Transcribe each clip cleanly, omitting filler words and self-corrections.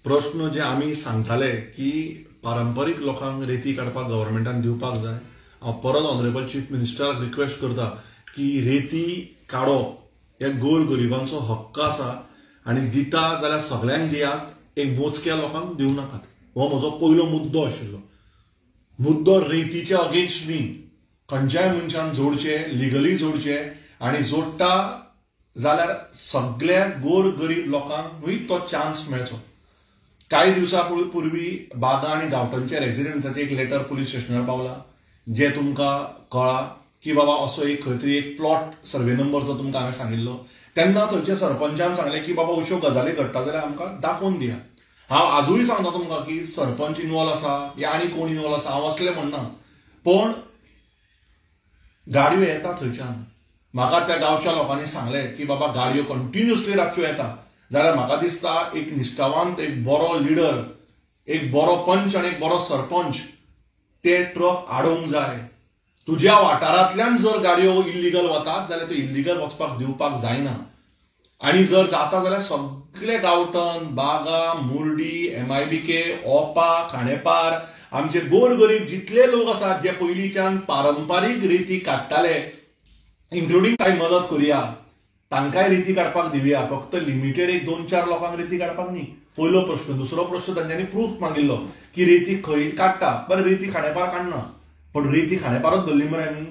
प्रश्न जे आम्ही सांगताले की पारंपरीक लोकांक रेती काडपाक गव्हर्मेंटान दिवपाक जाय। हांव परत ऑनरेबल चीफ मिनिस्टराक रिक्वेस्ट करता की रेती काडप हे गोरगरिबांचो हक्क आसा आनी दिता जाल्यार सगळ्यांक दियात, एक मोजक्या लोकांक दिवं नाकात। हो म्हजो पयलो मुद्दो आशिल्लो। मुद्दो रेतीच्या अगेन्स्ट न्ही, खंयच्याय मनशान जोडचे, लिगली जोडचे आनी जोडटा जाल्यार सगळ्या गोरगरीब लोकांकूय तो चान्स मेळचो। काही दिवसांपूर्वी बागा आणि गांवठणच्या रेजिडेंट्साचे एक लेटर पुलीस स्टेशनार पावला, जे तुमकां कळा की बाबा असो एक खंय तरी एक प्लॉट सर्वे नंबरचो तुमकां हांवें सांगिल्लो। तेन्ना थंयच्या सरपंचान सांगलें की बाबा अश्यो गजाली घडटा जाल्यार आमकां दाखोवन दिया। हांव आजूय सांगता तुमकां की सरपंच इन्वॉल्व आसा या आनी कोण इन्वॉल्व आसा, हांव असलें म्हणना, पण गाडयो येता थंयच्यान। म्हाका त्या गांवच्या लोकांनी सांगलें की बाबा गाडयो कंटिन्युअसली रातच्यो येता, जाल्यार म्हाका दिसता एक निश्ठावांत, एक बरो लिडर, एक बरो पंच आनी एक बरो सरपंच ते ट्रक आडोवंक जाय। तुज्या वाठारांतल्यान जर गाडयो इल्लीगल वतात जाल्यार त्यो इल्लीगल वचपाक दिवपाक जायना। आनी जर जाता जाल्यार सगळे गांवठण, बागा, मुर्डी, MIBK, ओपा, खांडेपार, आमचे गोरगरीब जितले लोक आसात जे पयलींच्यान पारंपारीक रेती काडटाले, इन्क्लुडींग काय मदत करुया, तांकांय रेती काडपाक दिवया। फक्त लिमिटेड एक 2-4 लोकांक रेती काडपाक न्ही। पयलो प्रश्न। दुसरो प्रश्न तांच्यांनी प्रूफ मागिल्लो की रेती खंय काडटा। बरें, रेती खांडेपार काडना, पण रेती खांडेपारच धरली मरे आमी।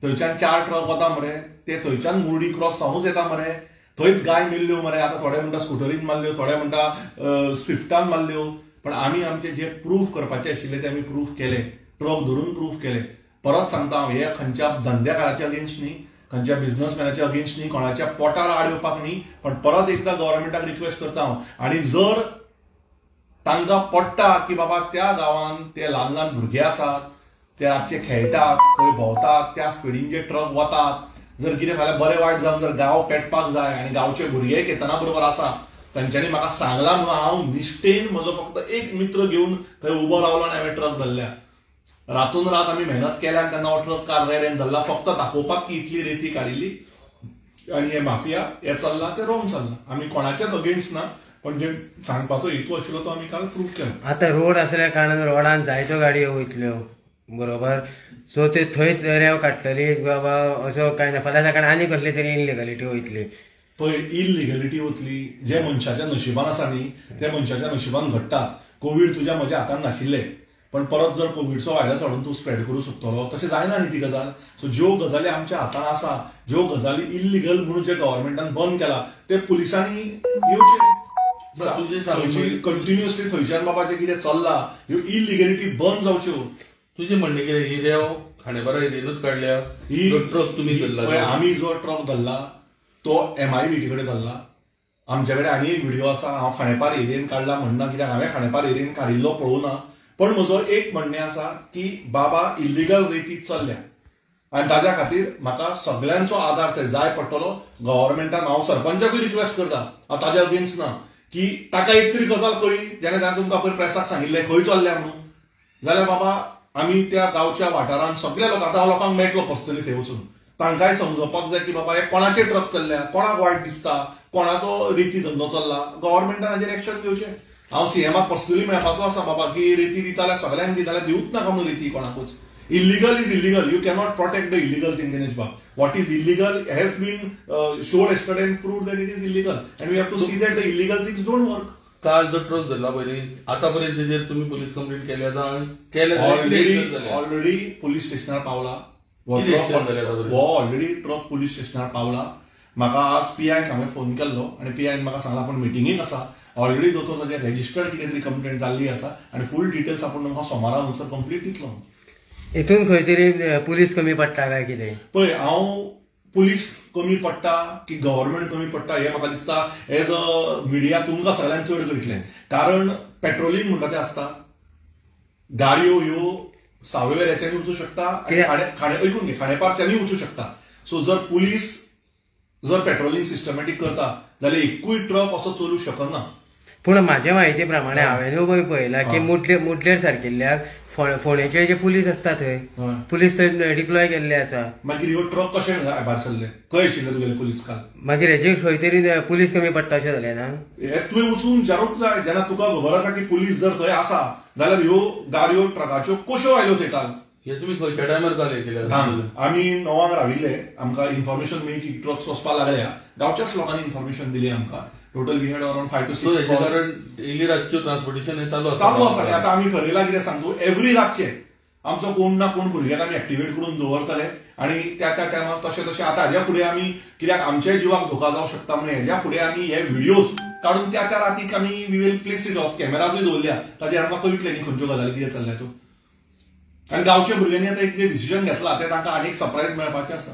थंयच्यान 4 ट्रक वता मरे, ते थंयच्यान मुर्डी क्रॉस जावूंच येता मरे। थंयच गाय मेल्ल्यो मरे। आतां थोडे म्हणटा स्कुटरीन मारल्यो, थोडे म्हणटा स्विफ्टान मारल्यो, पण आमी आमचे जे प्रूफ करपाचे आशिल्ले ते आमी प्रूफ केले, ट्रक धरून प्रूफ केले। परत सांगता हांव, हे खंयच्या धंद्याकाराच्या अगेन्स्ट न्ही, खंयच्या बिझनेसमॅनाच्या अगेन्स्ट न्ही, कोणाच्या पोटार आड येवपाक न्ही, पण परत एकदा गव्हर्मेंटाक रिक्वेस्ट करता हांव। आनी जर तांकां पडटा की बाबा त्या गांवांत ते ल्हान ल्हान भुरगे आसात, ते रातचे खेळटात, खंय भोंवतात, त्या स्पिडीन जे ट्रक वतात, जर कितें फाल्यां बरें वायट जावन जर गांव पेटपाक जाय आनी गांवचे भुरगे येतना बरोबर आसा, तांच्यांनी म्हाका सांगलां म्हणून हांव निश्ठेन म्हजो फक्त एक मित्र घेवन थंय उबो रावलो आनी हांवें ट्रक धरल्या। रातून रात आमी मेहनत केल्यान तेन्ना हो ट्रक कार रेडेन धरला, फक्त दाखोवपाक की इतली रेती काडिल्ली आनी हे माफिया हे चल्ला ते रॉंग चल्ला। आमी कोणाच्याच अगेन्स्ट ना, पण जे सांगपाचो हेतू आशिल्लो तो आमी काल प्रूफ केलो। आतां रोड आसल्या कारणान रोडान जायत्यो गाडयो वयतल्यो, बरोबर, सो ते थंयच रेव काडटली बाबा, असो कांय ना, फाल्यां सकाळ आनी कसली तरी इनलिगलिटी वयतली। पळय, इनलिगलिटी वतली, जे मनशाच्या नशिबान आसा न्ही त्या मनशाच्या नशिबान घडटा। कोवीड तुज्या म्हज्या हातान नाशिल्ले, पण परत जर कोविडचो व्हायरस हाडून तूं स्प्रेड करूं शकतलो, तशें जायना न्ही ती गजाल। सो ज्यो गजाली आमच्या हातान आसा, ज्यो गजाली इल्लिगल म्हणून जे गव्हर्मेंटान बंद केला, ते पुलिसांनी येवचे। कंटिन्युअसली थंयच्यान बाबाचें कितें चल्ला, ह्यो इल्लिगलिटी बंद जावच्यो। तुझे म्हणणे कितें, ही रेव खांडेपारा एरियेनूच काडल्या, ही ट्रक तुमी धरला? आमी जो ट्रक धरला तो MIBK कडेन धरला। आमचे कडेन आनी एक व्हिडिओ आसा, हांव खांडेपार एरियेन काडला म्हणना, कित्याक हांवें खांडेपार एरियेन काडिल्लो पळोवना, पण म्हजो एक म्हणणें आसा की बाबा इल्लीगल रेती चल्ल्या आनी ताज्या खातीर म्हाका सगळ्यांचो आदार थंय जाय पडटलो गव्हर्मेंटान। हांव सरपंचाकूय रिक्वेस्ट करता, हांव ताज्या अगेन्स्ट ना, की ताका एक तरी गजाल कळ्ळी, जेणे ताणें तुमकां पयर प्रेसाक सांगिल्लें खंय चल्ल्या म्हणून, जाल्यार बाबा आमी त्या गांवच्या वाठारांत सगळ्या लोकांक, आतां लोकांक मेळटलो पर्सनली थंय वचून, तांकांय समजोवपाक जाय की बाबा हे कोणाचे ट्रक चल्ल्या, कोणाक वायट दिसता, कोणाचो रेती धंदो चल्ला, गव्हर्मेंटान हाजेर एक्शन घेवचें। हांव CMाक पर्सनली मेळपाचो आसा बाबा, की रेती दिता जाल्यार सगळ्यांक दी, जाल्यार दिवूच नाका म्हणून रेती कोणाकूच। Illegal is illegal, you cannot protect the illegal thing. Dinesh बाब, what is illegal has been shown yesterday and proved that it is illegal, and we have to see that the illegal things don't work. काल जो truck धरला पयली, आतापर्यंत जे तुम्ही police complaint केल्या, already police स्टेशनार पावला, ऑलरेडी ट्रक पोलीस स्टेशनार पावला। म्हाका आज PIक हांवें फोन केल्लो आनी PIन म्हाका सांगला आपण मिटिंगेक आसा, ऑलरेडी दोतोर ताजेर रेजिस्टर्ड कितें तरी कंप्लेंट जाल्ली आसा आनी फूल डिटेल्स आपण तुमकां सोमारा नुसार कंप्लीट दितलो। हितून खंय तरी पुलीस कमी पडटा काय कितें? पळय, हांव पुलीस कमी पडटा की गव्हर्मेंट कमी पडटा हे म्हाका दिसता एज अ मिडिया तुमकां सगळ्यांक चड कळटलें, कारण पेट्रोलिंग म्हणटा तें आसता, गाडयो ह्यो सावयवेऱ्याच्यानी वचूं शकता आनी ऐकून घे खांडेपारच्यानी वचूं शकता। सो जर पुलीस जर पेट्रोलिंग सिस्टमॅटीक करता जाल्यार एकूय ट्रक असो चलूं शकना। पूण म्हाज्या म्हायती प्रमाणे हांवेंनूय पळयलां की मुड्लेर सारकिल्ल्याक फोंडेचे जे पुलीस आसता थंय हय. पुलीस थंय डिप्लॉय केल्ले आसा. मागीर ह्यो ट्रक कशे भायर सरले खंय आशिल्ले तुगेले पुलीस काल मागीर हेजे खंय तरी पुलीस कमी पडटा अशें जालें ना. हे तुवें वचून विचारूंक जाय जेन्ना तुका खबर आसा की पुलीस जर थंय आसा जाल्यार ह्यो गाडयो ट्रकाच्यो कश्यो आयल्यो थंय काल. हे तुम्ही खंयच्या टायमार काल हे केले आमी 9 राविल्ले आमकां इन्फॉर्मेशन मेळ्ळी की ट्रक्स वचपाक लागल्या गांवच्याच लोकांनी इन्फॉर्मेशन दिली आमकां. Total we had around 5 to 6 हेचे calls. कारण डेली रातच्यो ट्रान्सपोर्टेशन हे चालू चालू आसा. आतां आमी ठरयलां कितें सांगू एवरी रातचे आमचो कोण ना कोण भुरग्याक आमी एक्टिवेट करून दवरतले आनी त्या टायमार तशें तशें आतां हाज्या फुडें आमी कित्याक आमच्याय जिवाक धोका जावंक शकता म्हणून हेज्या फुडें आमी हे व्हिडियोज काडून त्या रातीक आमी we will place it of कॅमेराजूय दवरल्या ताजेर आमकां कळटलें न्ही खंयच्यो गजाली कितें चल्ल्या त्यो. आनी गांवच्या भुरग्यांनी आतां एक डिसिजन घेतला तें तांकां आनीक सरप्रायज मेळपाचें आसा.